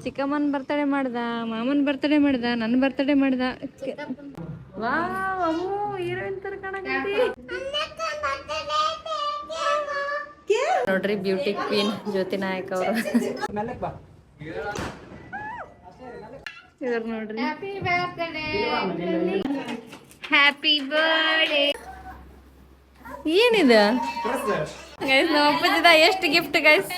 ಚಿಕ್ಕಮ್ಮನ ಬರ್ತಡೇ ಮಾಡ್ದ, ಮಾಮನ ಬರ್ತಡೇ ಮಾಡ್ದ, ನನ್ನ ಬರ್ತಡೇ ಮಾಡ್ದ. ವಾವ್ ಅಮ್ಮು ಹೀರೋಯಿನ್ ತರ ಕಾಣಕತ್ತಿ ನೋಡ್ರಿ. ಬ್ಯೂಟಿ ಕ್ವೀನ್ ಜ್ಯೋತಿ ನಾಯಕ್ ಅವರು ಇವ್ರು ನೋಡ್ರಿ. Happy birthday. ಏನಿದ ಗೈಸ್? ನಮ್ಮ ಅಪ್ಪಜಿದ ಎಷ್ಟು ಗಿಫ್ಟ್ ಗೈಸ್?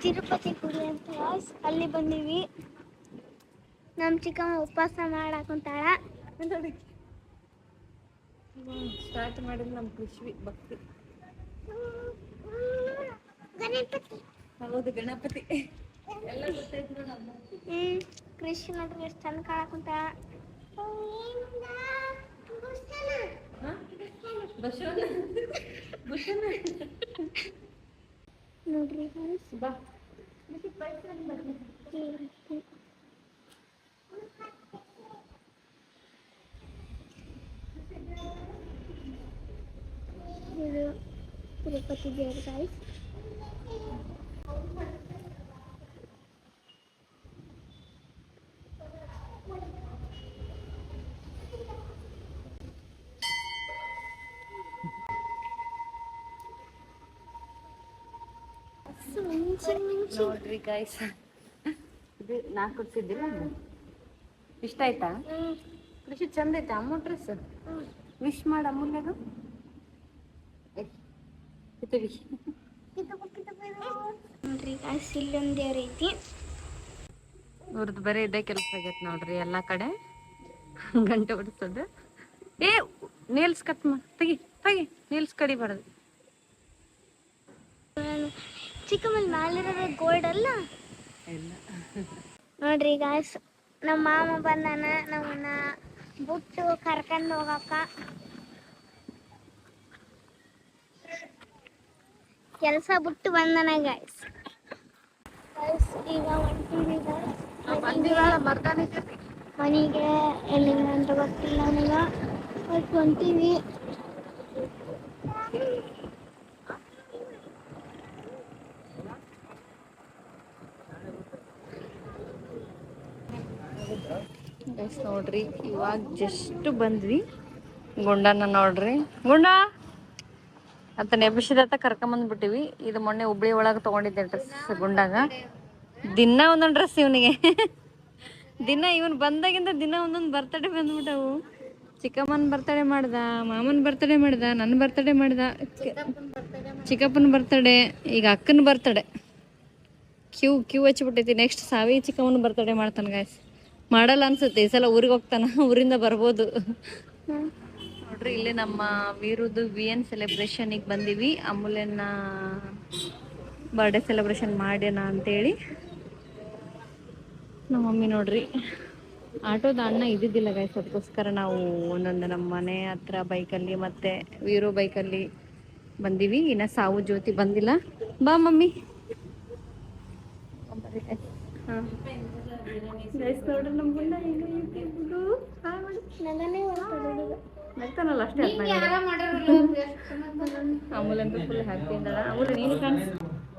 ತಿರುಪತಿ ಗುಡಿ ಅಂತ ಅಲ್ಲಿ ಬಂದೀವಿ. ನಮ್ ಚಿಕ್ಕಮ್ಮ ಉಪವಾಸ ಮಾಡಾಕುಂತಾಳ. ಸ್ಟಾರ್ಟ್ ಮಾಡಿದ್ ನಮ್ ಕೃಷಿ ಭಕ್ತಿ. ಗಣಪತಿ. ಹೌದು ಗಣಪತಿ ಎಲ್ಲ ಗೊತ್ತೈತ್ ನೋಡಮ್ಮ. ಕೃಷಿ ನೋಡ್ರಿ ಎಷ್ಟು ಚಂದ ಕಾಣಾಕುಂತಾಳ. ನೋಡ್ರಿ ಬಾ ಇದು ತಿರುಪತಿ ದೇವ್ರ ಗಾಯ್ಸ್. ನೋಡ್ರಿ ಗಾಯ್ಸ್, ಇದು ನಾ ಕೊಡ್ಸಿದ್ದಿಲ್ಲ, ಇಷ್ಟ ಆಯ್ತಾ? ಕೃಷಿ ಚಂದ ಐತಾ ಅಮ್ಮ ಡ್ರೆಸ್? ವಿಶ್ ಮಾಡ ಅಮ್ಮನ್ಯಾಗ. ನೋಡ್ರಿ ಗಾಯ್ಸ್, ಇಲ್ಲೊಂದು ದೇವ್ರ ಐತಿ. ಇವ್ರದ್ದು ಬರೀ ಇದೇ ಕೆಲಸ ಆಗೈತೆ ನೋಡ್ರಿ ಎಲ್ಲಾ ಕಡೆ, ಗಂಟೆ ಹೊಡಿಸೋದು. ಏ ನೇಲ್ಸ್ ಕಟ್ ತೆಗಿ ತೆಗಿ, ನೇಲ್ಸ್ ಕಡಿಬಾರ್ದು. ಚಿಕ್ಕಮ್ಮನ ಮ್ಯಾಲಿರೋದು ಗೋಲ್ಡ್ ಅಲ್ಲ? ಇಲ್ಲ. ನೋಡ್ರಿ ಗಾಯ್ಸ್, ನಮ್ಮ ಮಾಮ ಬಂದಾನ ನಮ್ಮನ್ನ ಬಿಟ್ಟು ಕರ್ಕೊಂಡು ಹೋಗಕ್ಕ. ಕೆಲಸ ಬಿಟ್ಟು ಬಂದನ ಗಾಯ್ಸ್. ಈಗ ಹೊಂಟೀವಿ ಗಾಯ್ಸ್ ಮನೆಗೆ. ಎಲ್ಲಿಂದ ಅಂತ ಗೊತ್ತಿಲ್ಲ ನನಗೆ, ಬಟ್ ಹೊಂಟೀವಿ. ನೋಡ್ರಿ ಇವಾಗ ಜಸ್ಟ್ ಬಂದ್ವಿ. ಗುಂಡನ ನೋಡ್ರಿ, ಗುಂಡ ಅಂತ ನೆಬಿಸಿದತ್ತ ಕರ್ಕೊಂಬಂದ್ಬಿಟ್ಟಿವಿ. ಇದು ಮೊನ್ನೆ ಹುಬ್ಳಿ ಒಳಗೆ ತೊಗೊಂಡಿದ್ದೆ ಡ್ರೆಸ್ ಗುಂಡಾಗ. ದಿನ ಒಂದೊಂದು ಡ್ರೆಸ್ ಇವನಿಗೆ. ದಿನ ಇವನು ಬಂದಾಗಿಂದ ದಿನ ಒಂದೊಂದು ಬರ್ತಡೇ ಬಂದ್ಬಿಟ್ಟವು. ಚಿಕ್ಕಮ್ಮನ ಬರ್ತಡೇ ಮಾಡ್ದ, ಮಾಮನ ಬರ್ತಡೇ ಮಾಡ್ದ, ನನ್ನ ಬರ್ತಡೇ ಮಾಡ್ದ, ಚಿಕ್ಕಪ್ಪನ ಬರ್ತಡೇ, ಈಗ ಅಕ್ಕನ ಬರ್ತಡೇ. ಕ್ಯೂ ಹಚ್ಚಿಬಿಟ್ಟೈತಿ. ನೆಕ್ಸ್ಟ್ ಸಾವಿ ಚಿಕ್ಕಮ್ಮನ ಬರ್ತಡೇ ಮಾಡ್ತಾನೆ ಗಾಯ್ಸ್. ಮಾಡಲ್ಲ ಅನ್ಸುತ್ತೆ ಈ ಸಲ, ಊರಿಗೆ ಹೋಗ್ತಾನ, ಊರಿಂದ ಬರ್ಬೋದು. ನೋಡ್ರಿ ಇಲ್ಲಿ ನಮ್ಮ ವೀರುದು VN ಸೆಲೆಬ್ರೇಷನಿಗೆ ಬಂದೀವಿ. ಅಮೂಲ್ಯನ ಬರ್ಡೇ ಸೆಲೆಬ್ರೇಷನ್ ಮಾಡ್ಯಾನ ಅಂತೇಳಿ. ನಮ್ಮ ಮಮ್ಮಿ ನೋಡ್ರಿ, ಆಟೋದ ಅಣ್ಣ ಇದ್ದಿದ್ದಿಲ್ಲ ಗೈಸ್, ಅದಕ್ಕೋಸ್ಕರ ನಾವು ಒಂದೊಂದು ನಮ್ಮ ಮನೆ ಹತ್ರ ಬೈಕಲ್ಲಿ ಮತ್ತೆ ವೀರು ಬೈಕಲ್ಲಿ ಬಂದೀವಿ. ಇನ್ನು ಸಾವು ಜ್ಯೋತಿ ಬಂದಿಲ್ಲ. ಬಾ ಮಮ್ಮಿ. ಹಾಂ ನೋಡ್ರಿ ನಮ್ಮ ಗುಂಡ ನಗ್ತಾನಲ್ಲ ಅಷ್ಟೇ. ಅಮೂಲ್ ಅಂತೂ ಫುಲ್ ಹ್ಯಾಪಿ ಅಂದಳ. ಅಮೂಲ್ ನೀನು ಕಾಣಿಸ್.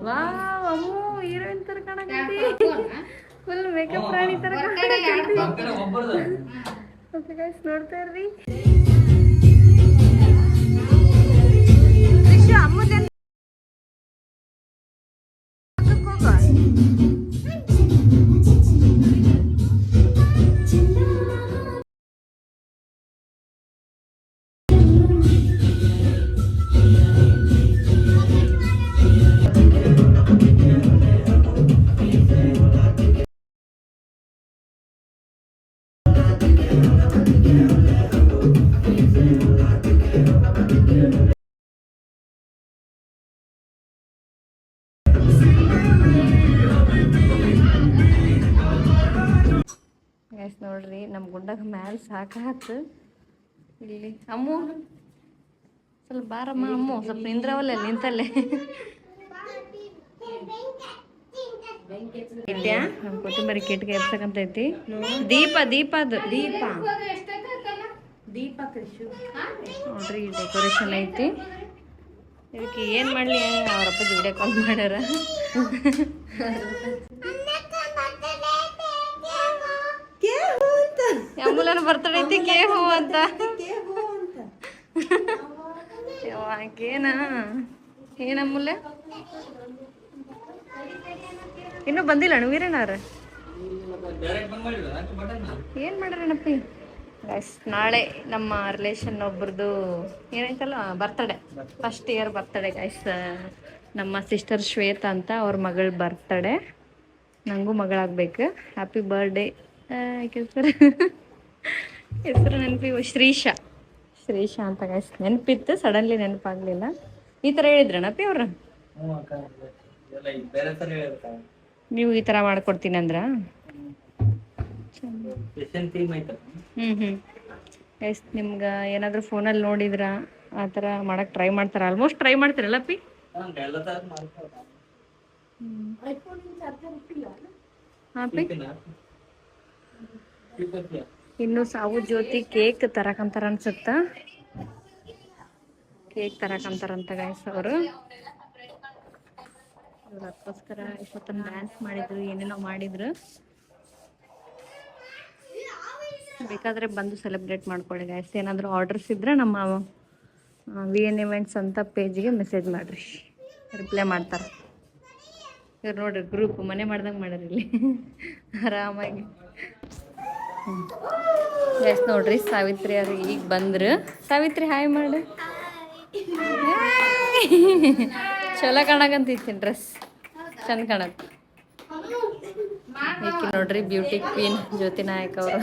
ವಾವ್ ಅಮ್ಮು ಹೀರೋಯಿನ್ ತರ ಕಾಣಕತ್ತಿ, ಫುಲ್ ಮೇಕಪ್ ರಾಣಿ ತರ ಕಾಣಕತ್ತಿ. ಓಕೆ ಗೈಸ್, ನೋಡ್ತಾ ಇರ್ರಿ. ಅಮ್ಮದ ನೋಡ್ರಿ ನಮ್ಮ ಗುಂಡಾಗ ಮ್ಯಾಲ ಸಾಕಾತು. ಇಲ್ಲಿ ಅಮ್ಮು ಸ್ವಲ್ಪ ಬಾರಮ್ಮ. ಅಮ್ಮು ಸ್ವಲ್ಪ ನಿಂದ್ರವಲ್ಲ ನಿಂತಲ್ಲೇ. ಇಟ್ಯಾ ಕೊತ್ತಂಬರಿ ಕೆಟ್ಟಿಗೆ ಎಬ್ಸಕಂತೈತಿ. ದೀಪ ಅದು ದೀಪ ನೋಡ್ರಿ ಡೆಕೋರೇಷನ್ ಐತಿ. ಇದಕ್ಕೆ ಏನು ಮಾಡಲಿ ಅವರಪ್ಪ ವಿಡಿಯೋ ಕಾಲ್ ಮಾಡ್ಯಾರ. ಅಮೂಲನ ಬರ್ತಡೇ ಐತಿ ಕೇಹು ಅಂತ. ಏನಮ್ಮೂಲ್ಯ ಇನ್ನೂ ಬಂದಿಲ್ಲ ವೀರೇನವ್ರ ಏನು ಮಾಡ್ಯಾರನಪ್ಪಿ. ಗೈಸ್ ನಾಳೆ ನಮ್ಮ ರಿಲೇಷನ್ ಒಬ್ರದ್ದು ಏನೈತಲ್ಲ birthday, first year birthday guys. ನಮ್ಮ ಸಿಸ್ಟರ್ ಶ್ವೇತಾ ಅಂತ ಅವ್ರ ಮಗಳ ಬರ್ತಡೇ. ನನಗೂ ಮಗಳಾಗಬೇಕು. Happy birthday. ಹೆಸರು ನೆನಪಿ ಶ್ರೀಶಾ ಅಂತ ಗೈಸ್. ನೆನಪಿತ್ತು, ಸಡನ್ಲಿ ನೆನಪಾಗಲಿಲ್ಲ. ಈ ಥರ ಹೇಳಿದ್ರನಪ್ಪಿ ಅವ್ರ? ನೀವು ಈ ಥರ ಮಾಡ್ಕೊಡ್ತೀನಿ ಅಂದ್ರ? ಗೈಸ್ ನಿಮ್ಗೆ ಏನಾದರೂ ಫೋನಲ್ಲಿ ನೋಡಿದ್ರ ಆ ಥರ ಮಾಡಕ್ಕೆ ಟ್ರೈ ಮಾಡ್ತಾರೆ? ಆಲ್ಮೋಸ್ಟ್ ಟ್ರೈ ಮಾಡ್ತೀರಲ್ಲಪ್ಪಿ? ಇನ್ನು ಸಾವು ಜ್ಯೋತಿ ಕೇಕ್ ತರಕಂತಾರ ಅನ್ಸುತ್ತ. ಕೇಕ್ ತರಕಂತಾರಂತ ಗೈಸ್ ಅವರು. ಅದಕ್ಕೋಸ್ಕರ ಇಷ್ಟೊತ್ತನ ಡ್ಯಾನ್ಸ್ ಮಾಡಿದ್ರು, ಏನೇನೋ ಮಾಡಿದ್ರು. ಬೇಕಾದರೆ ಬಂದು ಸೆಲೆಬ್ರೇಟ್ ಮಾಡ್ಕೊಳ್ಳಿ ಗೈಸ್. ಏನಾದರೂ ಆರ್ಡರ್ಸ್ ಇದ್ರೆ ನಮ್ಮ VN Events ಅಂತ ಪೇಜಿಗೆ ಮೆಸೇಜ್ ಮಾಡಿರಿ, ರಿಪ್ಲೈ ಮಾಡ್ತಾರೆ. ಇವ್ರು ನೋಡ್ರಿ ಗ್ರೂಪ್ ಮನೆ ಮಾಡ್ದಂಗೆ ಮಾಡ್ಯಾರ ಇಲ್ಲಿ ಆರಾಮಾಗಿ. ಗೈಸ್ ನೋಡ್ರಿ ಸಾವಿತ್ರಿ ಅವ್ರು ಈಗ ಬಂದ್ರು. ಸಾವಿತ್ರಿ ಹಾಯ್ ಮಾಡು. ಚಲೋ ಕಾಣಕಂತೈತಿ ಡ್ರೆಸ್, ಚಂದ ಕಾಣತ್. ಈಕಿ ನೋಡ್ರಿ ಬ್ಯೂಟಿ ಕ್ವೀನ್ ಜ್ಯೋತಿ ನಾಯಕ್ ಅವರು.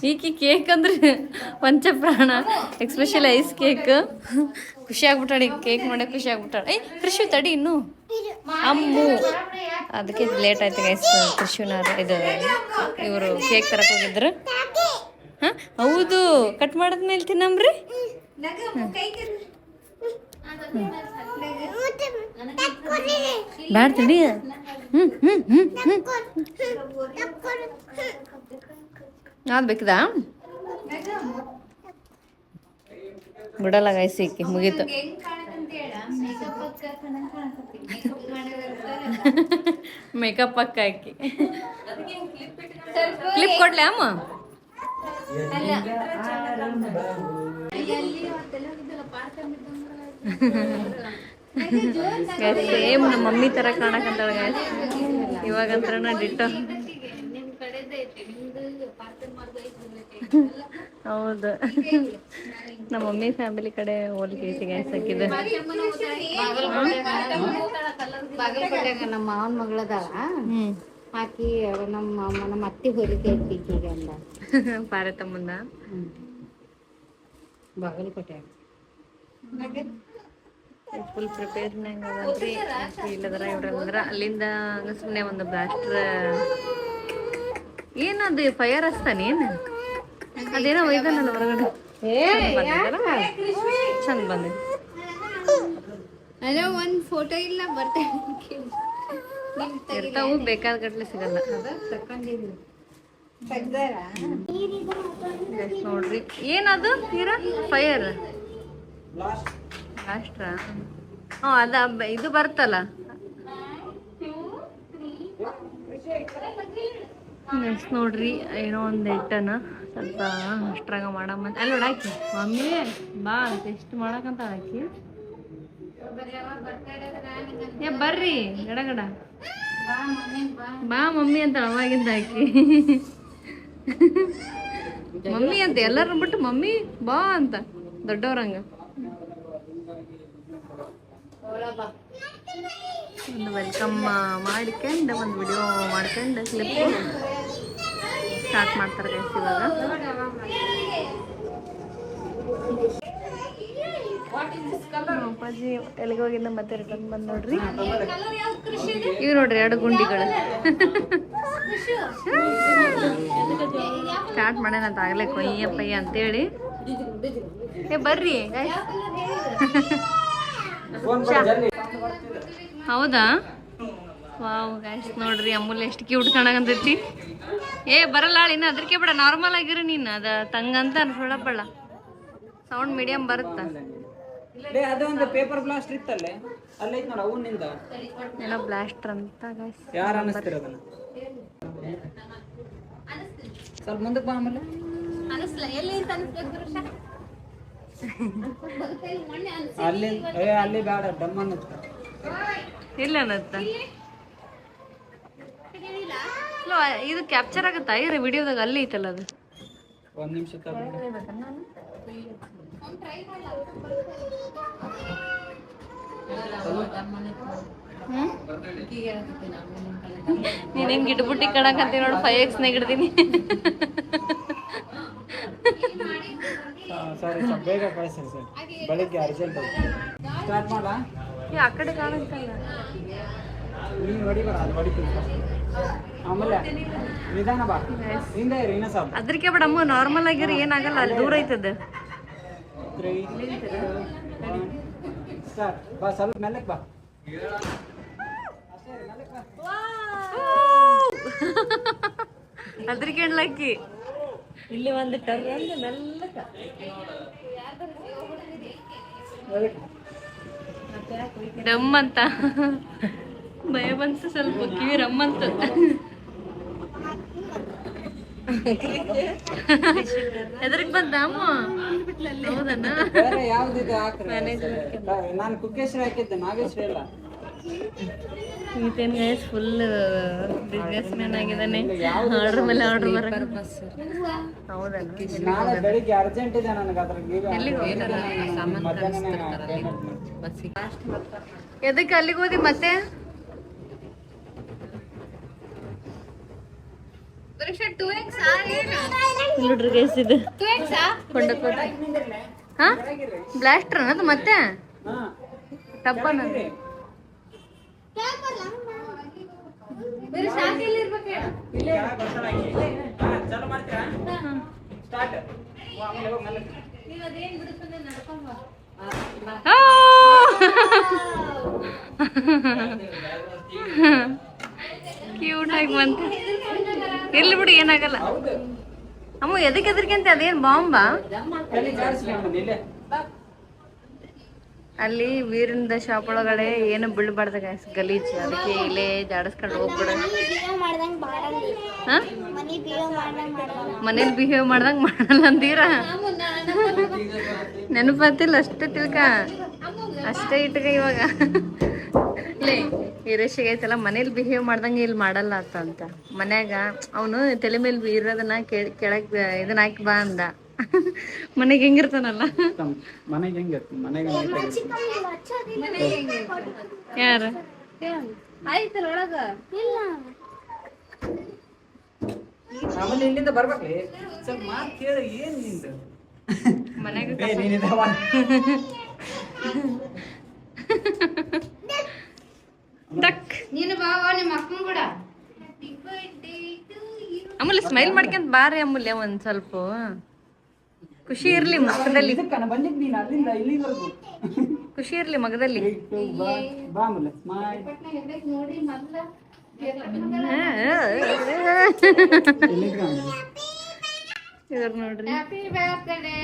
ಈಕಿ ಕೇಕ್ ಅಂದ್ರೆ ಪಂಚಪ್ರಾಣ, ಎಕ್ಸ್ಪೆಷಲಿ ಐಸ್ ಕೇಕ್. ಖುಷಿ ಆಗ್ಬಿಟ್ಟಾಳ ಈಗ ಕೇಕ್ ಮಾಡಕ್ಕೆ, ಖುಷಿ ಆಗ್ಬಿಟ್ಟಾಳ. ಕೃಷಿ ತಡಿ ಇನ್ನು ಅಮ್ಮು, ಅದಕ್ಕೆ ಲೇಟ್ ಆಯ್ತು ಗೈಸ್. ಕೃಷಿನಾರ ಇವರು ಕೇಕ್ ತರಕ್ಕೆ ಹೋಗಿದ್ರು. ಹಾಂ ಹೌದು, ಕಟ್ ಮಾಡಿದ್ಮೇಲೆ ತಿನ್ನಮ್ರಿ. ಬ್ಯಾಡ ತಡಿ. ಅದು ಬೇಕದಾ? ಬಿಡಲ್ಲ ಗೈಸ್, ಈಕಿ ಮುಗೀತು. ಮೇಕಪ್ ಅಕ್ಕ ಹಾಕಿ ಕ್ಲಿಪ್ ಕೊಡ್ಲೆ ಅಮ್ಮ. ಸೇಮ್ ನಮ್ಮ ಮಮ್ಮಿ ತರ ಕಾಣಕಂತಾಳ ಗೈಸ್. ಇವಾಗಂತ್ರ ಡಿಟ್ಟೋ. ಹೌದು, ನಮ್ಮ ಮಮ್ಮಿ ಫ್ಯಾಮಿಲಿ ಕಡೆ ಹೋಲಿಕೆ ಐತಿ ಗೈಸ್ ಹಾಕಿದ. ಬಾಗಲಕೋಟೆಗ ನಮ್ಮ ಮಾವನ ಮಗಳದಾಳ, ಹಾಕಿ ನಮ್ಮ ಅತ್ತಿ ಹೋಲಿಕೆ ಐತಿ ಈಗ ಅಂದ. ಪಾರತ ಮುಂದ ಬಾಗಲಕೋಟೆ ಫುಲ್ ಪ್ರಿಪೇರ್ನಾಗ ಅದನ್ರಿ. ಇಲ್ಲದ್ರ ಇವ್ರಂದ್ರ ಅಲ್ಲಿಂದ ಸುಮ್ಮನೆ ಒಂದು ಬ್ಲಾಸ್ಟರ್ ಏನದು ಫೈರ್ ಹಚ್ತಾನೆ ಏನು ಅದೇನೋ ಒಯ್ದನಲ್ಲ ಹೊರಗಡೆ. ಚಂದ ಬಂದಿದೆ. ಅಲ್ಲ ಒಂದು ಫೋಟೋ ಇಲ್ಲ ಇರ್ತಾವು, ಬೇಕಾದ ಗಟ್ಲೆ ಸಿಗಲ್ಲ. ನೋಡ್ರಿ ಏನದು ತೀರಾ ಫೈರ್ ಬ್ಲಾಸ್ಟ್ರಾ? ಹ್ಞೂ ಅದ ಇದು ಬರ್ತಲ್ಲ. ನೋಡ್ರಿ ಏನೋ ಒಂದು ಇಟ್ಟನ ಸ್ವಲ್ಪ ಅಷ್ಟ್ರಾಗ ಮಾಡಮ್ಮ. ಅಲ್ಲಿ ನೋಡಾಕಿ ಮಮ್ಮಿ ಬಾ ಅಂತ ಎಷ್ಟು ಮಾಡಕಂತ ಹಾಕಿ. ಬರ್ರಿ ಗಡ ಬಾ ಮಮ್ಮಿ ಅಂತ ಅವಾಗಿಂದ ಹಾಕಿ. ಮಮ್ಮಿ ಅಂತ ಎಲ್ಲರೂ ಬಿಟ್ಟು ಮಮ್ಮಿ ಬಾ ಅಂತ ದೊಡ್ಡವ್ರಂಗ. ಒಂದು ವೆಲ್ಕಮ್ ಮಾಡ್ಕೊಂಡು ಒಂದು ವಿಡಿಯೋ ಮಾಡ್ಕೊಂಡು ಕ್ಲಿಪ್ ಸ್ಟಾರ್ಟ್ ಮಾಡ್ತಾರೆ ಗೈಸ್ ಇವಾಗ. ಅಪ್ಪಾಜಿ ಎಲ್ಲಿಗೆ ಹೋಗಿದ್ದ ಮತ್ತೆ ರಿಟರ್ನ್ ಬಂದು ನೋಡ್ರಿ. ಇವು ನೋಡ್ರಿ ಎರಡು ಗುಂಡಿಗಳು ಸ್ಟಾರ್ಟ್ ಮಾಡ್ಯಾನಂತ ಆಗಲೇ ಕೊಯ್ಯಪ್ಪಯ್ಯ ಅಂತೇಳಿ. ಬರ್ರಿ ಹೌದಾ? ವಾವ್ ಗೈಸ್ ನೋಡ್ರಿ ಅಮೂಲ್ಯ ಎಷ್ಟು ಕ್ಯೂಟ್ ಕಾಣಕಂತೈತಿ. ಏ ಬರಲ್ಲ ಇನ್ನು ಅದಕ್ಕೆ ಬೇಡ, ನಾರ್ಮಲ್ ಆಗಿರಿ ನೀನು. ಅದ ತಂಗಂತ ಅನ್ಸೋಳಪ್ಪಳ, ಸೌಂಡ್ ಮೀಡಿಯಂ ಬರುತ್ತ. ಅದೊಂದು ಪೇಪರ್ ಬ್ಲಾಸ್ಟ್ ಇತ್ತಲ್ಲೇ ಅಲ್ಲೈತ್ ನೋಡ ಅವನಿಂದ ಏನೋ ಬ್ಲಾಸ್ಟರ್ ಅಂತ ಗೈಸ್. ಯಾರು ಅನ್ನಿಸ್ತಿರೋದನ್ನ ಸ್ವಲ್ಪ ಮುಂದಕ್ಕೆ ಬಾ. ಆಮೇಲೆ ಅಲ್ಲಿ ಬೇಡ ಡಮ್ ಅನ್ನತ್ತ. ಇಲ್ಲ ಅನ್ನತ್ತ. ಇದು ಕ್ಯಾಪ್ಚರ್ ಆಗುತ್ತಾ ಇರ ವಿಡಿಯೋದಾಗ? ಅಲ್ಲಿ ಐತಲ್ಲ ಅದು. ಒಂದ್ ನಿಮಿಷ ನೀನ್ ಹೆಂಗ್ ಗಿಡ್ಬುಟ್ಟಿ ಕಣಕಂತಿ ನೋಡು. 5x ನಾಗ ಹಿಡ್ದೀನಿ. ಸರಿ ಸ್ವಲ್ಪ ಬೇಗ ಕಳಿಸಿ ಸರ್, ಬೆಳಿಗ್ಗೆ ಅರ್ಜೆಂಟ್ ಸ್ಟಾರ್ಟ್ ಮಾಡ. ಆ ಕಡೆ ಕಾಣುತ್ತಲ್ಲ, ನೀನು ಹೊಡಿಬೇಡ, ಅದು ಹೊಡಿತೀನಿ. ಆಮೇಲೆ ನಿಧಾನ ಬಾ, ಹಿಂದೆ ಇರಿ ಇನ್ನೂ ಸ್ವಲ್ಪ. ಅದ್ರಕ್ಕೆ ಬಿಡಮ್ಮ, ನಾರ್ಮಲ್ ಆಗಿರಿ, ಏನಾಗಲ್ಲ. ಅಲ್ಲಿ ದೂರ ಐತದ. 3 ಸ್ಟಾರ್ಟ್. ಬಾ ಸ್ವಲ್ಪ ಮೆಲ್ಲಕ್ಕೆ ಬಾ. ಅದ್ರಕ್ಕೆ ಲಕ್ಕಿ. ಇಲ್ಲಿ ಒಂದು ಟರ್ ಮೆಲ್ಲಕ ಡಮ್ ಅಂತ ಭಯ ಬಂತು ಸ್ವಲ್ಪ, ಕಿವಿ ರಮ್ ಅಂತ. ಎದ್ರಿಗೆ ಬಂದ ಅಮ್ಮ? ಹೌದಣ್ಣ. ಬೇರೆ ಯಾವ್ದಿದೆ ಹಾಕ್ರಿ. ನಾನು ಕುಕ್ಕೇಶ್ವರ ಹಾಕಿದ್ದೆ, ನಾಗೇಶ್ವರ ಇಲ್ಲ. ಈತೇನ್ ಗೈಸ್ ಫುಲ್ ಬಿಸ್ನೆಸ್ ಮ್ಯಾನ್ ಆಗಿದ್ದಾನೆ. ಆರ್ಡರ್ ಮೇಲೆ ಆರ್ಡರ್ ಬರ. ಹೌದಣ್ಣ. ನಾಳೆ ಬೆಳಿಗ್ಗೆ ಅರ್ಜೆಂಟ್ ಇದೆ ನನಗೆ. ಎದಕ್ಕೆ ಅಲ್ಲಿಗೆ ಹೋದಿ ಮತ್ತೆ? ನೋಡ್ರಿ ಗೈಸ್ ಇದು ಹಾ ಬ್ಲಾಸ್ಟರ್ ಅನ್ನೋದು ಮತ್ತೆ ಟಬ್ಬನ. ಕ್ಯೂಟ್ ಆಗಿ ಬಂತು. ಇರ್ಲಿ ಬಿಡು, ಏನಾಗಲ್ಲ. ಅಮ್ಮ ಎದಕ್ಕೆ ಎದರ್ಕಂತ? ಅದೇನ್ ಬಾಂಬಾ? ಅಲ್ಲಿ ವೀರಿಂದ ಶಾಪ್ ಒಳಗಡೆ ಏನು ಬೀಳ್ಬಾರ್ದ ಗೈಸ್, ಗಲೀಜ್. ಅದಕ್ಕೆ ಇಲ್ಲೇ ಜಾಡಸ್ಕೊಂಡು ಹೋಗ್ಬಿಡ. ಮನೇಲಿ ಬಿಹೇವ್ ಮಾಡ್ದಂಗ ಮಾಡಲ್ಲ ಅಂತೀರ? ನೆನಪತ್ತಿಲ್ಲ ಅಷ್ಟೇ ತಿಳ್ಕ, ಅಷ್ಟೇ ಇಟ್ಕ. ಇವಾಗ ಲೇ ವೀರೇಶಿಗೆ ಐತಲ್ಲ, ಮನೇಲಿ ಬಿಹೇವ್ ಮಾಡ್ದಂಗೆ ಇಲ್ಲಿ ಮಾಡಲ್ಲ ಅಂತ. ಮನ್ಯಾಗ ಅವನು ತಲೆ ಮೇಲೆ ಇರೋದನ್ನ ಕೆಳಗ್ ಇದನ್ನ ಹಾಕಿ ಬಾ ಅಂದ. ಮನೆಗೆ ಹೆಂಗಿರ್ತಾನಲ್ಲ, ಮನೆಗೆ ಹೆಂಗಿರ್ತ ಮನೆಗೆ ಯಾರ ಆಮೇಲೆ ಇಲ್ಲಿಂದ ಬರ್ಬೇಕ್ರಿ. ಸ್ವಲ್ಪ ಮಾತು ಕೇಳಿ ಏನ್ ನಿಂದು ಮನೆಗೆ ಟಕ್. ನೀನು ಬಾವ ನಿಮ್ಮ ಅಕ್ಕನ ಕೂಡ ಅಮೂಲ್ಯ ಸ್ಮೈಲ್ ಮಾಡ್ಕೊಂತ ಬಾರಿ ಅಮೂಲ್ಯ. ಒಂದ್ ಸ್ವಲ್ಪ ಖುಷಿ ಇರ್ಲಿ ಮುಖದಲ್ಲಿ, ಬಂದಿದ್ ನೀನು ಅಲ್ಲಿಂದ ಇಲ್ಲಿವರೆಗೂ. ಖುಷಿ ಇರ್ಲಿ ಮಗದಲ್ಲಿ. ಬಾ ಆಮೇಲೆ ಸ್ಮೈಲ್. ನೋಡಿ ಮೊದ್ಲ ಇದ್ರ ನೋಡ್ರಿ, ಹ್ಯಾಪಿ ಬರ್ತ್ಡೇ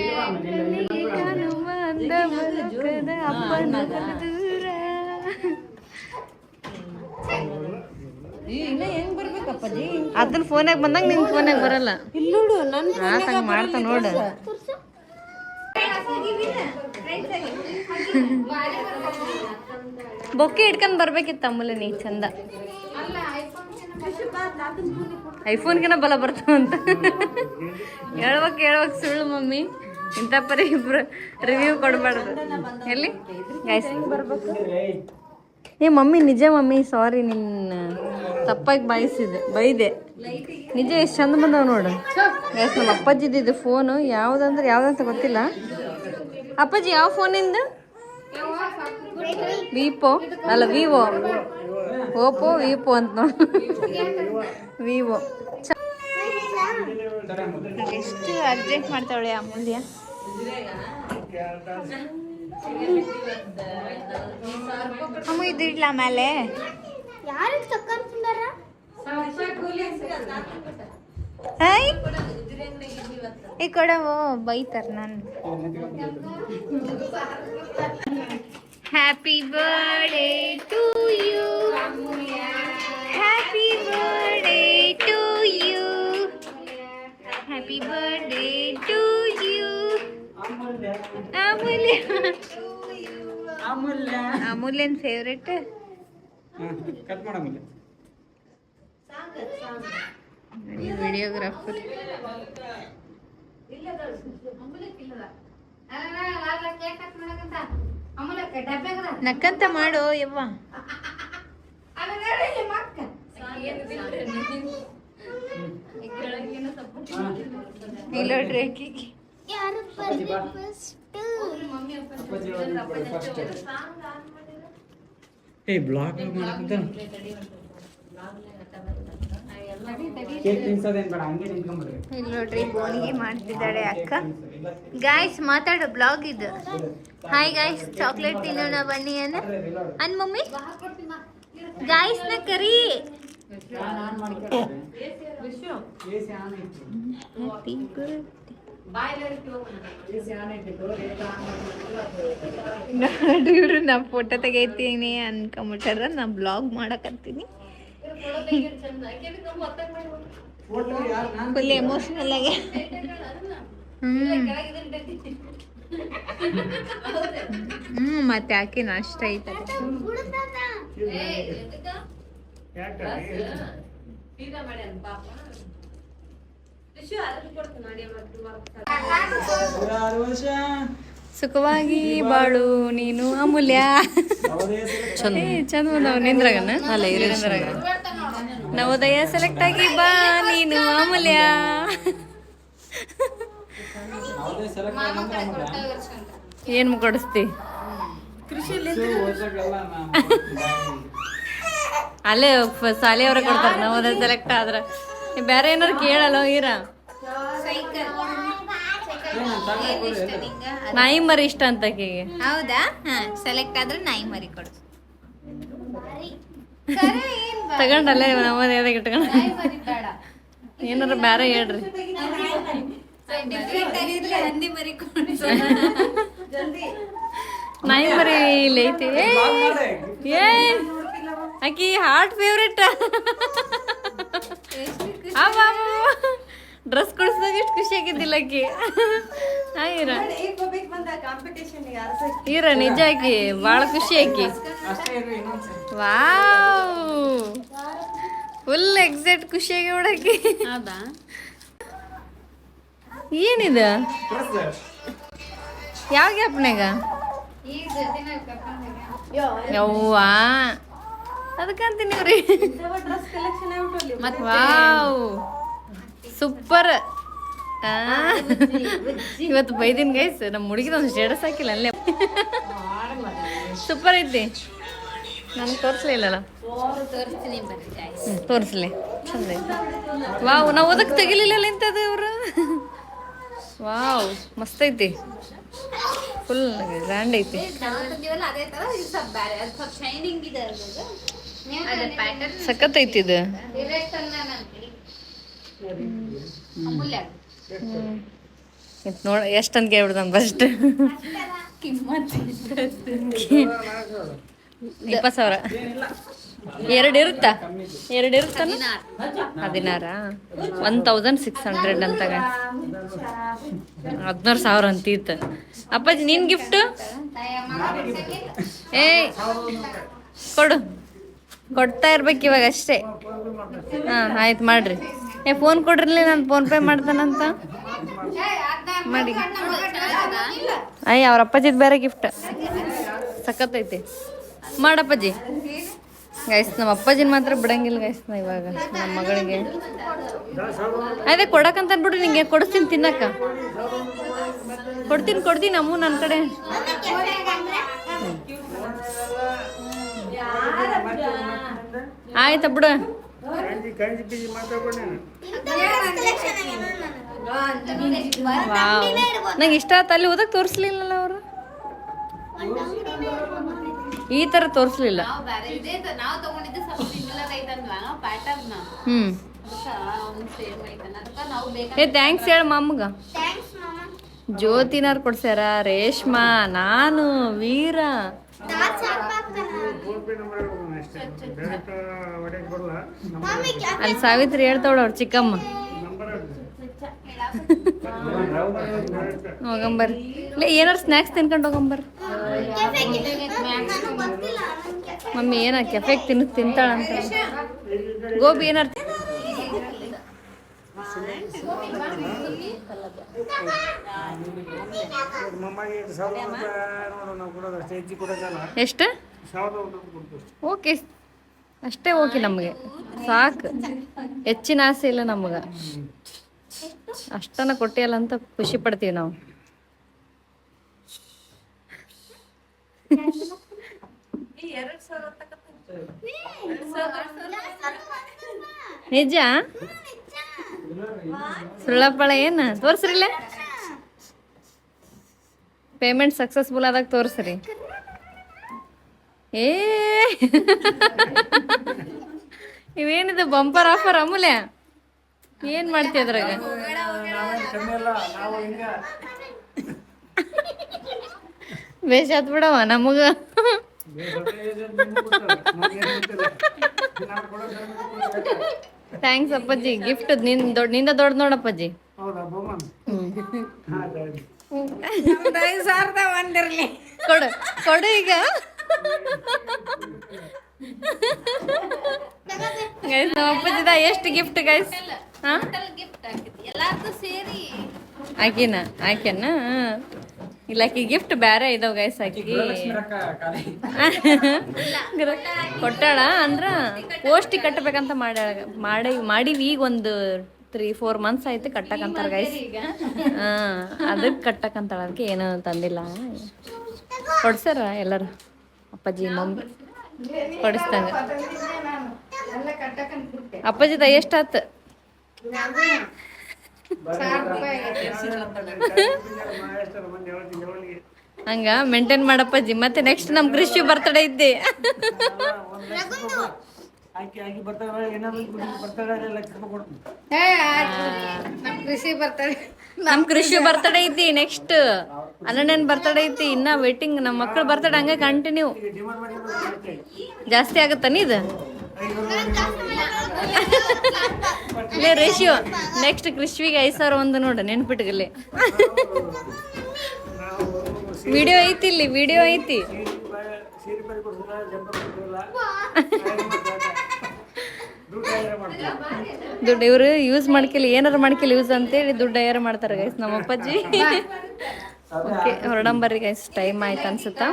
ಅದನ್ನ ಫೋನಾಗ ಬಂದಂಗ ನಿನ್ ಫೋನಾಗ ಬರಲ್ಲ. ಮಾಡ್ತಾ ನೋಡು. ಬೊಕ್ಕೆ ಇಟ್ಕೊಂಡ್ ಬರ್ಬೇಕಿತ್ತು ಅಮೂಲ್ಯ ನೀ ಚಂದ. ಐಫೋನ್ಗಿನ ಬಲ ಬರ್ತಾವಂತ ಹೇಳ್ಬೇಕು ಸುಳ್ಳು ಮಮ್ಮಿ. ಇಂಥ ಪರಿ ಇಬ್ರು ರಿವ್ಯೂ ಕೊಡಬಾರ್ದು. ಎಲ್ಲಿ ಗೈಸ್ ಏ ಮಮ್ಮಿ, ನಿಜ ಮಮ್ಮಿ, ಸಾರಿ, ನಿನ್ನ ತಪ್ಪಾಗಿ ಬೈದೆ. ನಿಜ ಎಷ್ಟು ಚಂದ ಬಂದವ ನೋಡು ಗೈಸ್. ನಮ್ಮ ಅಪ್ಪಾಜಿದ್ದು ಫೋನು ಯಾವ್ದಂತ ಗೊತ್ತಿಲ್ಲ. ಅಪ್ಪಾಜಿ ಯಾವ ಫೋನಿಂದ? ವಿಪೋ ಅಲ್ಲ, ವಿವೋ, ಓಪೋ, ವಿಪೋ ಅಂತ ನೋಡು. ವಿವೋ. ಎಷ್ಟು ಅರ್ಜೆಂಟ್ ಮಾಡ್ತಾವಳೆ ಅಮೂಲ್ಯ. ಅಮ್ಮ ಇದು ಇಡ್ಲ ಮೇಲೆ ಯಾರು ತಕ್ಕಂತಾರ ಈ ಕಡೆ ಬೈತಾರ ನಾನು happy birthday to you happy birthday to you happy birthday to you Amulya ಅಮೂಲ್ಯನ್ ಫೇವ್ರೆಟ್ ಕಟ್ ಮಾಡಮಲ್ಲ ವಿಡಿಯೋಗ್ರಾಫರ್ ನಕ್ಕಂತ ಮಾಡು ಯವ್ವ ಇಲ್ಲೋಡ್ರಿ ಆಕಿಗೆ ಯಾರು ಫಸ್ಟ್ ಏ ಬ್ಲಾಗ್ ಮಾಡಕಂತ ಕೇಕ್ ತಿನ್ಸೋದೇನ್ ಬೇಡ ಹಂಗೆ ನಿಂತ್ಕೊಂಡ್ಬಿಡ್ರಿ ಇಲ್ಲಿ ನೋಡ್ರಿ ಬೋನಿಗೆ ಮಾಡ್ತಿದ್ದಾಳೆ ಅಕ್ಕ ಗಾಯ್ಸ್ ಮಾತಾಡು ಬ್ಲಾಗ್ ಇದು ಹಾಯ್ ಗಾಯ್ಸ್ ಚಾಕ್ಲೇಟ್ ತಿನ್ನೋಣ ಬನ್ನಿ ಅನ್ ಮಮ್ಮಿ ಗಾಯ್ಸ್ ನ ಕರಿ ನೋಡ್ರಿ ಇವ್ರು ನಾ ಫೋಟೋ ತೆಗೈತೀನಿ ಅನ್ಕೊಂಬಿಟ್ಟಾರ ನಾ ಬ್ಲಾಗ್ ಮಾಡಕತ್ತೀನಿ ಫುಲ್ ಎಮೋಷನಲ್ ಆಗಿ ಮತ್ತೆ ಆಕೆ ನಾಷ್ಟ ಐತೆ ಸುಖವಾಗಿ ಬಾಳು ನೀನು ಅಮೂಲ್ಯ ಚಂದ ಬಂದವ ನಿಂದ್ರಾಗನ ಅಲ್ಲ ಇರೇಂದ್ರಾಗ ನವೋದಯ ಸೆಲೆಕ್ಟ್ ಆಗಿ ಬಾ ನೀನು ಅಮೂಲ್ಯ ಏನ್ ಕೊಡಿಸ್ತಿ ಅಲ್ಲೇ ಶಾಲೆಯವ್ರ ಕೊಡ್ತಾರ ನವೋದಯ ಸೆಲೆಕ್ಟ್ ಆದ್ರ ಬೇರೆ ಏನಾರು ಕೇಳಲ್ಲ ಈರ ನಾಯಿ ಮರಿ ಇಷ್ಟ ಅಂತ ಆಕೆಗೆ ಹೌದಾ ಹಾ ಸೆಲೆಕ್ಟ್ ಆದ್ರೆ ನಾಯಿ ಮರಿ ಕೊಡು ತಗೊಂಡಲ್ಲೇ ನವೋದಯದಾಗ ಇಟ್ಕೊಂಡ ಏನಾರ ಬೇರೆ ಹೇಳ್ರಿ ನಾಯಿ ಮರಿ ಇಲ್ಲ ಐತಿ ಏ ಆಕಿ ಹಾರ್ಟ್ ಫೇವ್ರೆಟ್ ಡ್ರೆಸ್ ಕೊಡಿಸಿದಾಗ ಎಷ್ಟು ಖುಷಿ ಆಗಿದ್ದಿಲ್ಲ ಆಕಿ ಈರ ನಿಜ ಆಕಿ ಭಾಳ ಖುಷಿ ಆಕಿ ವಾವ್ ಫುಲ್ ಎಕ್ಸೈಟ್ ಖುಷಿಯಾಗಿ ನೋಡಾಕಿ ಏನಿದ ಯಾವ ಗ್ಯಾಪ್ನಾಗ ಯವ್ವಾ ಅದಕ್ಕಂತೀನಿವ್ರಿ ವಾವ್ ಸೂಪರ್ ಇವತ್ತು ಬೈದಿನ ಗೈಸ್ ನಮ್ಮ ಹುಡುಗಿದ ಒಂದು ಸ್ಟೇಟಸ್ ಹಾಕಿಲ್ಲ ಅಲ್ಲೇ ಸೂಪರ್ ಐತಿ ನನಗೆ ತೋರಿಸ್ಲಿಲ್ಲಲ್ಲ ತೋರಿಸ್ಲಿ ಚಂದ ಐತಿ ವಾವ್ ನಾವು ಓದಕ್ಕೆ ತೆಗಿಲಿಲ್ಲ ಇಂಥದ್ದು ಇವರು ವಾವ್ ಮಸ್ತ್ ಐತಿ ಫುಲ್ ಗ್ರ್ಯಾಂಡ್ ಐತಿ ಸಖತ್ ಐತಿ ಇದು ನೋಡ ಎಷ್ಟಂತ ಕೇಳ್ಬಿಡ್ತಾನ ಫಸ್ಟ್ 20,000 ಎರಡು ಇರುತ್ತಾ 16 1,600 ಅಂತ 16,000 ಅಂತಿತ್ತು ಅಪ್ಪಾಜಿ ನಿನ್ ಗಿಫ್ಟ್ ಏ ಕೊಡು ಕೊಡ್ತಾ ಇರ್ಬೇಕು ಇವಾಗ ಅಷ್ಟೇ ಹಾ ಆಯ್ತು ಮಾಡ್ರಿ ಫೋನ್ ಕೊಡ್ರಿ ನಾನು ಫೋನ್ ಪೇ ಮಾಡ್ತಾನಂತ ಮಾಡಿ ಅಯ್ಯ ಅವ್ರ ಅಪ್ಪಾಜಿದ್ ಬೇರೆ ಗಿಫ್ಟ್ ಸಖತ್ತೈತಿ ಮಾಡಪ್ಪಾಜಿ ಗೈಸ್ ನಮ್ಮ ಅಪ್ಪಾಜಿನ ಮಾತ್ರ ಬಿಡಂಗಿಲ್ಲ ಗೈಸ್ ನಾ ಇವಾಗ ನಮ್ಮ ಮಗಳಿಗೆ ಅದೇ ಕೊಡಕಂತ ಅನ್ಬಿಟ್ರಿ ನಿಂಗೆ ಕೊಡಿಸ್ತೀನಿ ತಿನ್ನಕ್ಕ ಕೊಡ್ತೀನಿ ಅಮ್ಮು ನನ್ನ ಕಡೆ ಆಯ್ತಾ ಬಿಡು ವಾವ್ ನಂಗೆ ಇಷ್ಟ ಆಯ್ತು ಅಲ್ಲಿ ಓದಕ್ಕೆ ತೋರಿಸ್ಲಿಲ್ಲಲ್ಲ ಅವರು ಈ ತರ ತೋರಿಸ್ಲಿಲ್ಲ. ನಾವು ಬೇರೆ ಇದೇ ನಾವು ತಗೊಂಡಿದ್ದು ಸ್ವಲ್ಪ ಸಿಮಿಲರ್ ಐತಂದ್ವಾ ಪ್ಯಾಟರ್ನ್ ಹ್ಮ್ ಅವ್ನು ಸೇಮ್ ಐತನ ಅದಕ್ಕೆ ನಾವು ಬೇಕಾ ಏ ಥ್ಯಾಂಕ್ಸ್ ಹೇಳ ಮಮ್ಮಗ. ಥ್ಯಾಂಕ್ಸ್ ಮಾಮ. ಜ್ಯೋತಿನಾರ್ ಕೊಡ್ಸ್ಯಾರ, ರೇಷ್ಮಾ, ನಾನು, ವೀರ. ದಾಲ್ ಸಾಕಾಗ್ತಾನ. ಮಮ್ಮಿ ಅಲ್ಲಿ ಸಾವಿತ್ರಿ ಹೇಳ್ತಾವಳ ಅವ್ರ ಚಿಕ್ಕಮ್ಮ. ಹೋಗಂಬರ್ರಿ ಇಲ್ಲ ಏನಾರು ಸ್ನ್ಯಾಕ್ಸ್ ತಿನ್ಕೊಂಡು ಹೋಗಂಬರ್ರಿ. ನನಗೆ ಗೊತ್ತಿಲ್ಲ ನನಗೆ. ಮಮ್ಮಿ ಏನ ಕೆಫೆಗೆ ತಿಂತಾಳಂತ. ಗೋಬಿ ಏನಾರು ಎಷ್ಟು ಓಕೆ ಅಷ್ಟೇ ಓಕೆ ನಮಗೆ ಸಾಕು. ಹೆಚ್ಚಿನ ಆಸೆ ಇಲ್ಲ ನಮ್ಗೆ. ಅಷ್ಟನ್ನ ಕೊಟ್ಟಿಯಲ್ಲ ಅಂತ ಖುಷಿ ಪಡ್ತೀವಿ ನಾವು. ನಿಜ ಸುಳ್ಳಪ್ಪಳ ಏನ ತೋರ್ಸ್ರಿಲ್ಲ. ಪೇಮೆಂಟ್ ಸಕ್ಸಸ್ಫುಲ್ ಆದಾಗ ತೋರ್ಸ್ರಿ. ಏ ಇವೇನಿದೆ ಬಂಪರ್ ಆಫರ್ ಅಮೂಲ್ಯ? ಏನ್ ಮಾಡ್ತೀಯ ಅದ್ರಾಗ? ಬೇಷ್ ಆತ್ ಬಿಡವ ನಮಗ. ಥ್ಯಾಂಕ್ಸ್ ಅಪ್ಪಾಜಿ. ಗಿಫ್ಟ್ ನಿಂದ ದೊಡ್ಡ ನೋಡಪ್ಪಾಜಿ. ಕೊಡು ಕೊಡು ಈಗ. ಗೈಸ್ ನಮ್ಮ ಅಪ್ಪಾಜಿದ ಎಷ್ಟು ಗಿಫ್ಟ್ ಗೈಸ್. ಗಿಫ್ಟ್ ಹಾಕಿದ್ವಿ ಎಲ್ಲಾರ್ದು ಸೇರಿ ಆಕೆನ ಇಲ್ಲ ಆಕಿ ಗಿಫ್ಟ್ ಬೇರೆ ಇದಾವ ಗೈಸ್. ಆಕಿ ಕೊಟ್ಟಾಳ ಅಂದ್ರ ಪೋಸ್ಟಿ ಕಟ್ಟಬೇಕಂತ ಮಾಡಿವಿ. ಈಗ ಒಂದು 3-4 months ಆಯ್ತು ಕಟ್ಟಕಂತಾರ ಗೈಸ್. ಅದಕ್ಕೆ ಕಟ್ಟಕಂತಾಳ. ಅದಕ್ಕೆ ಏನೋ ತಂದಿಲ್ಲ. ಕೊಡ್ಸಾರ ಎಲ್ಲರೂ ಅಪ್ಪಾಜಿ ಮಮ್ಮಿ ಕೊಡಿಸ್ದಂಗ. ಅಪ್ಪಾಜಿದ ಎಷ್ಟಾತ್? ಹಂಗ ಮೇಂಟೈನ್ ಮಾಡಪ್ಪಾಜಿ. ಮತ್ತೆ ನೆಕ್ಸ್ಟ್ ನಮ್ ಕೃಷಿ ಬರ್ತಡೇ ಇದ್ದೆ. ನಮ್ ಕೃಷಿ ಬರ್ತಡೇ ಐತಿ. ನೆಕ್ಸ್ಟ್ ಅನನ್ಯನ್ ಬರ್ತಡೇ ಐತಿ. ಇನ್ನ ವೇಟಿಂಗ್. ನಮ್ಮ ಮಕ್ಕಳ ಬರ್ತಡೇ ಹಂಗೆ ಕಂಟಿನ್ಯೂ. ಜಾಸ್ತಿ ಆಗತ್ತಾನ ಇದು ಲೇ ರೇಷಿಯೋ. ನೆಕ್ಸ್ಟ್ ಕೃಷಿಗೆ 5,000 ಒಂದು ನೋಡು ನೆನ್ಪಿಟ್ಗಲ್ಲಿ. ವಿಡಿಯೋ ಐತಿ ಇಲ್ಲಿ, ವಿಡಿಯೋ ಐತಿ. ದುಡ್ಡು ಇವ್ರು ಯೂಸ್ ಮಾಡ್ಕೆಲಿ ಏನಾರು ಮಾಡ್ಕೆಲಿ ಯೂಸ್ ಅಂತೇಳಿ ದುಡ್ಡು ಏನಾರು ಮಾಡ್ತಾರೆ ಗೈಸ್ ನಮ್ಮ ಅಪ್ಪಾಜಿ. Okay ಹೊರಡಂಬರ್ರಿ guys. ಟೈಮ್ ಆಯ್ತು ಅನ್ಸುತ್ತಾ.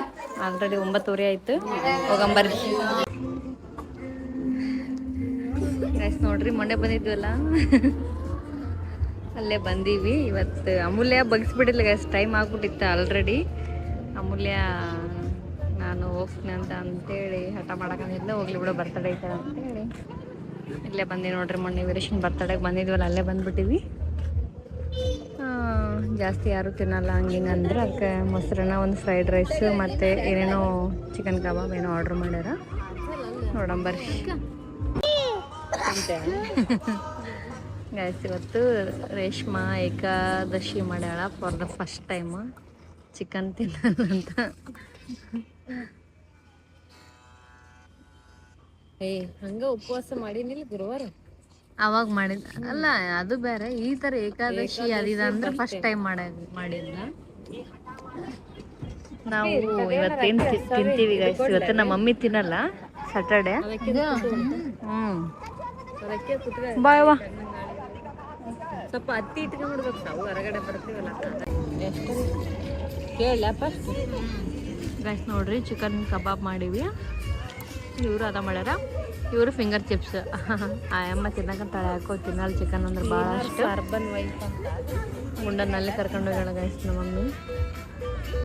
ಆಲ್ರೆಡಿ 9:30 ಆಯ್ತು. ಹೋಗಂಬರ್ರಿ ಗೈಸ್. ನೋಡ್ರಿ ಮೊನ್ನೆ ಬಂದಿದ್ವಲ್ಲ ಅಲ್ಲೇ ಬಂದೀವಿ. ಇವತ್ತು ಅಮೂಲ್ಯ ಬಗ್ಸ್ಬಿಟ್ಟಿಲ್ಲ ಗೈಸ್. ಟೈಮ್ ಆಗ್ಬಿಟ್ಟಿತ್ತು ಆಲ್ರೆಡಿ. ಅಮೂಲ್ಯ ನಾನು ಹೋಗ್ತೀನಿ ಅಂತೇಳಿ ಹಠ ಮಾಡಕಂದಿದ್ಲು. ಹೋಗ್ಲಿ ಬಿಡೋ ಬರ್ತಡೇ ಐತೆ ಅಂತೇಳಿ ಇಲ್ಲೇ ಬಂದಿ ನೋಡ್ರಿ. ಮೊನ್ನೆ ವೀರೇಶನ್ ಬರ್ತಡೇಗೆ ಬಂದಿದ್ವಲ್ಲ ಅಲ್ಲೇ ಬಂದ್ಬಿಟ್ಟಿವಿ. ಜಾಸ್ತಿ ಯಾರು ತಿನ್ನಲ್ಲ ಹಂಗಿಂಗಂದ್ರೆ ಅದಕ್ಕೆ ಮೊಸರನ್ನ, ಒಂದು ಫ್ರೈಡ್ ರೈಸ್ ಮತ್ತು ಏನೇನೋ ಚಿಕನ್ ಕಬಾಬ್ ಏನೋ ಆರ್ಡ್ರ್ ಮಾಡ್ಯಾರ. ನೋಡಂಬರ್ರಿ ಗೈಸ್. ಇವತ್ತು ರೇಷ್ಮಾ ಏಕಾದಶಿ ಮಾಡ್ಯಾಳ for the first time. Chicken ತಿನ್ನಲ್ಲ ಅಂತ. ಹಂಗ ಉಪವಾಸ ಮಾಡಿನಿಲ್ಲ ಗುರುವಾರ ಅವಾಗ ಮಾಡಿದ ಅಲ್ಲ. ಅದು ಬೇರೆ. ಈ ತರ ಏಕಾದಶಿ ಅದಿದ ಅಂದ್ರೆ ಫಸ್ಟ್ ಟೈಮ್ ಮಾಡಿಲ್ಲ ನಾವು. ಇವತ್ತೇನು ತಿಂತೀವಿ ಗೈಸ್. ಇವತ್ತು ನಮ್ಮ ಮಮ್ಮಿ ತಿನ್ನಲ್ಲ ಸ್ಯಾಟರ್ಡೆ. ಬಾಯವ್ವ ಸ್ವಲ್ಪ ಹತ್ತಿ ಇಟ್ಕೊಂಡ್ಬಿಡ್ಬೇಕು ನಾವು ಹೊರಗಡೆ ಬರ್ತೀವಲ್ಲ. ಎಷ್ಟು ಕೇಳಪ್ಪ ಗೈಸ್. ನೋಡ್ರಿ ಚಿಕನ್ ಕಬಾಬ್ ಮಾಡೀವಿ. ಇವರು ಅದ ಮಾಡ್ಯಾರ. ಇವರು ಫಿಂಗರ್ ಚಿಪ್ಸ್. ಆ ಅಮ್ಮ ತಿನ್ನಕಂತಾಳೆ. ಯಾಕೋ ತಿನ್ನಲ್ಲ ಚಿಕನ್ ಅಂದ್ರೆ ಭಾಳ ಅಷ್ಟು. ಅರ್ಬನ್ ವೈಫ್ ಅಂತ ಗುಂಡನಲ್ಲಿ ಕರ್ಕೊಂಡು ಹೋಗೋಣ ಗೈಸ್ ನಮ್ಮ ಮಮ್ಮಿ.